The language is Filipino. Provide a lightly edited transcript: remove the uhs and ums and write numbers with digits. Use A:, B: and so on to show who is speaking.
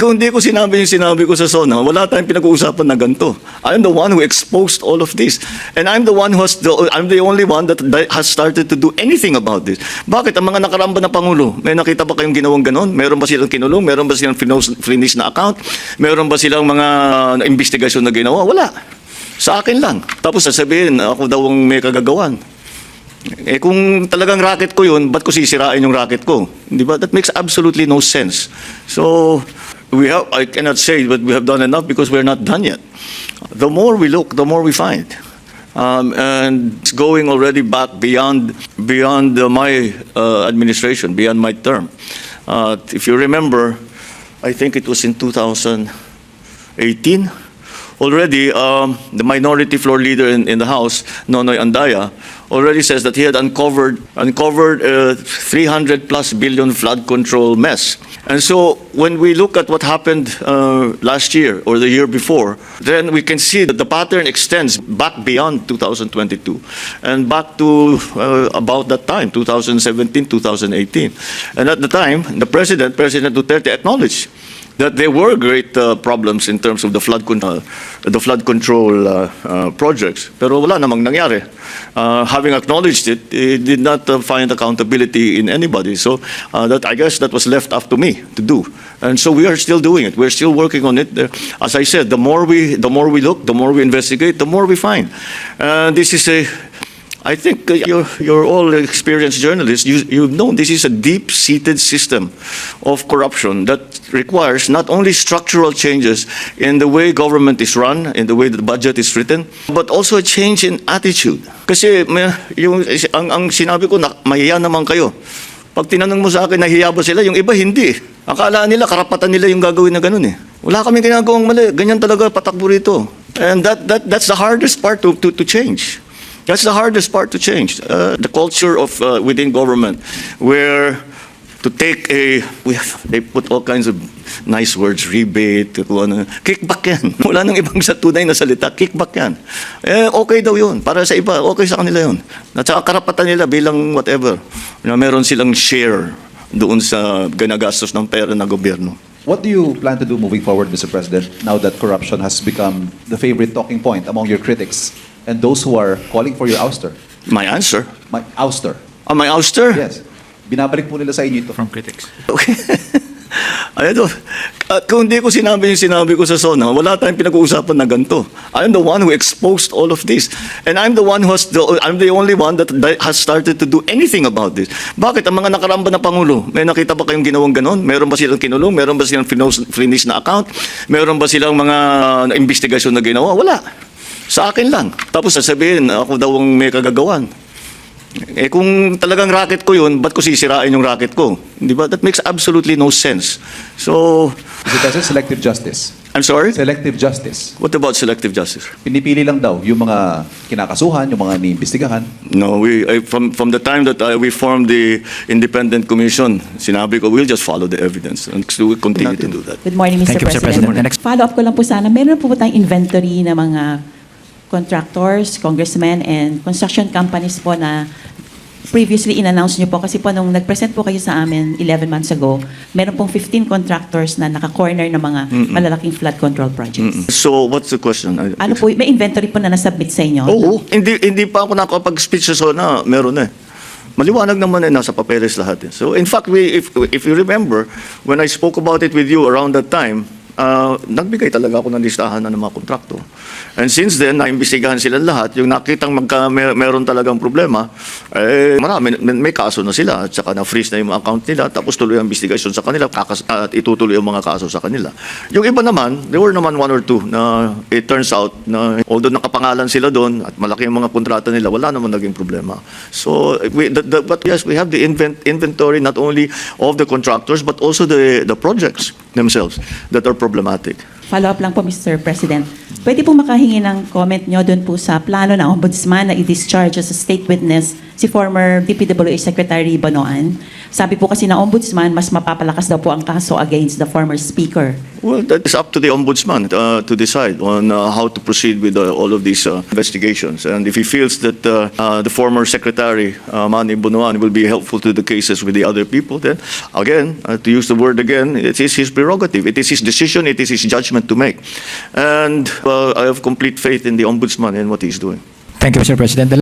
A: Kung hindi ko sinabi yung sinabi ko sa SONA, wala tayong pinag-uusapan na ganito. I'm the one who exposed all of this. And I'm the one I'm the only one that has started to do anything about this. Bakit? Ang mga nakaramba na Pangulo, may nakita ba kayong ginawang ganon? Meron ba silang kinulong? Meron ba silang finish na account? Meron ba silang mga investigasyon na ginawa? Wala. Sa akin lang. Tapos sasabihin, ako daw ang may kagagawan. Eh kung talagang racket ko yun, ba't ko sisirain yung racket ko? Di ba? That makes absolutely no sense. So, I cannot say that we have done enough because we're not done yet. The more we look, the more we find. And it's going already back beyond my administration, beyond my term. If you remember, I think it was in 2018, already the minority floor leader in the House, Nonoy Andaya, already says that he had uncovered 300 plus billion flood control mess. And so when we look at what happened last year or the year before, then we can see that the pattern extends back beyond 2022 and back to about that time, 2017, 2018. And at the time, President Duterte, acknowledged that there were great problems in terms of the flood control projects. Pero wala namang nangyari. Having acknowledged it, it did not find accountability in anybody. So I guess that was left up to me to do. And so we are still doing it. We're still working on it. As I said, the more we look, the more we investigate, the more we find. This is I think you're all experienced journalists. You've known this is a deep-seated system of corruption that requires not only structural changes in the way government is run, in the way the budget is written, but also a change in attitude. Kasi ang sinabi ko, mahiya naman kayo. Pag tinanong mo sa akin, nahiya ba sila? Yung iba, hindi. Akala nila, karapatan nila yung gagawin na ganun eh. Wala kaming ginagawang mali. Ganyan talaga patakbo rito. And that's the hardest part to change. That's the hardest part to change. The culture of within government, where to take they put all kinds of nice words, rebate, kickback yan. Wala nang ibang sa tunay na salita, kickback yan. Okay daw yun. Para sa iba, okay sa kanila yun. At saka karapatan nila bilang whatever, na meron silang share doon sa ginagastos ng pera ng gobyerno.
B: What do you plan to do moving forward, Mr. President, now that corruption has become the favorite talking point among your critics and those who are calling for your ouster?
A: My answer?
B: My ouster.
A: My ouster?
B: Yes. Binabalik po nila sa inyo ito.
C: From critics.
A: Okay. At kung hindi ko sinabi yung sinabi ko sa SONA, wala tayong pinag-uusapan na ganito. I'm the one who exposed all of this. And I'm the only one that has started to do anything about this. Bakit? Ang mga nakaramba na Pangulo, may nakita ba kayong ginawang ganon? Meron ba silang kinulong? Meron ba silang finish na account? Meron ba silang mga investigasyon na ginawa? Wala. Sa akin lang. Tapos sasabihin, ako daw ang may kagagawan. Eh kung talagang racket ko yun, ba't ko sisirain yung racket ko? Di ba? That makes absolutely no sense. So,
B: Mr. President, selective justice.
A: I'm sorry?
B: Selective justice.
A: What about selective justice?
B: Pinipili lang daw yung mga kinakasuhan, yung mga iniimbestigahan.
A: No, from the time that we formed the independent commission, sinabi ko, we'll just follow the evidence and we'll continue to do that.
D: Good morning, Mr.
C: Thank you, Mr.
D: President.
C: President. Next.
D: Follow-up ko lang po sana. Meron po tayong inventory ng mga contractors, congressmen, and construction companies po na previously in-announce nyo po kasi po nung nag-present po kayo sa amin 11 months ago, meron pong 15 contractors na naka-corner ng mga malalaking flood control projects.
A: So, what's the question?
D: Ano po, may inventory po na nasubmit sa inyo?
A: Oo, hindi pa ako nakapag-speech sa SONA, meron eh. Maliwanag naman nasa papeles lahat eh. So, in fact, if you remember, when I spoke about it with you around that time, nagbigay talaga ako ng listahan ng mga kontrakto. And since then, naimbestigahan sila lahat. Yung nakitang meron talagang problema, may kaso na sila. At saka na-freeze na yung mga account nila. Tapos tuloy ang investigasyon sa kanila. At itutuloy yung mga kaso sa kanila. Yung iba naman, there were naman one or two na it turns out na although nakapangalan sila doon at malaki yung mga kontrata nila, wala naman naging problema. So, but yes, we have the inventory not only of the contractors but also the projects themselves that are problematic.
D: Follow-up lang po, Mr. President. Pwede po makahingi ng comment nyo doon po sa plano ng Ombudsman na i-discharge as a state witness si former DPWH Secretary Bonoan. Sabi po kasi ng Ombudsman, mas mapapalakas daw po ang kaso against the former Speaker
A: Well, that is up to the ombudsman to decide on how to proceed with all of these investigations. And if he feels that the former secretary, Manny Bunuan, will be helpful to the cases with the other people, then again, to use the word again, it is his prerogative. It is his decision. It is his judgment to make. And I have complete faith in the ombudsman and what he's doing.
C: Thank you, Mr. President.